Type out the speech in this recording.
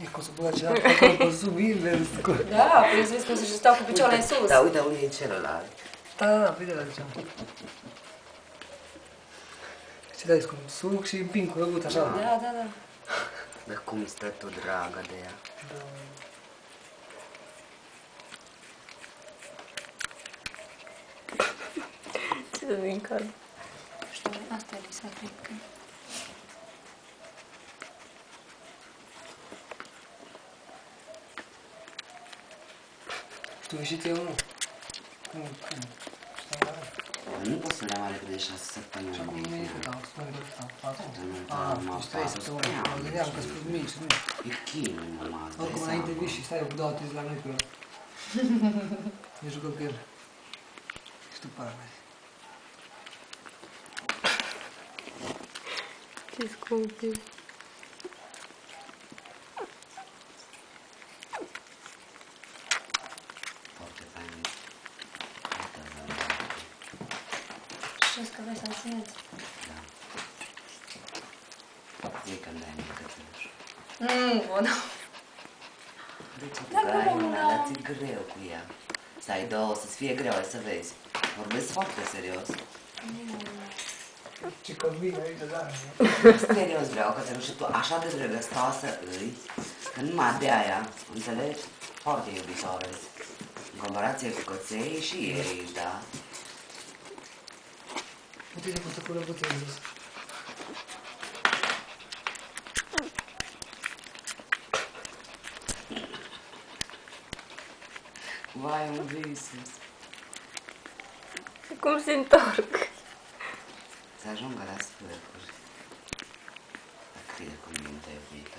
E cum să băga cineva pe acolo pe sub invers. Da, păi să vezi cum să stau cu picioarele în sus. Da, uite unde e celălalt. Da, uite la ziceam. Ce dai, cum suc și împing cu răgut, așa. Da, da, da. Dar cum stă tu, dragă, de ea? Da. Ce să din cald. Știu, asta e Lisa, cred că. Tu ieșit eu, nu? Când? Stai la rând. Nu pot să le am repede 6 săptămâni. Și acum nu e cât au, spune că stau, 4. Nu, Și 3 săptămâni, mă gândeam că sunt mici, nu. E chinul, mama. Oricum, înainte vii și stai eu cu 2 zi la noi pe el. Ne jucăm cu el. Și tu para mea. Ce scump e. Foarte fain. Știți că vrei să-l țineți? Da. Zic că-mi dai mie cățeluș. Bun. De ce tu Dar că ai cum una, nu? dar ți-e greu cu ea. Să ai două, să-ți fie greu, ai să vezi. Vorbesc foarte serios. Ce că vin aici, da. Serios vreau cățeluș și tu așa de drăgăstoasă îi, că numai de aia, înțelegi? Foarte iubitoare. În comparație cu căței și ei, da. Uite ce poți să cu răbuțe în sus. Vai, un visus. Cum se întorc? Să ajungă la sfârșit. Dar crede cu minte, iubita.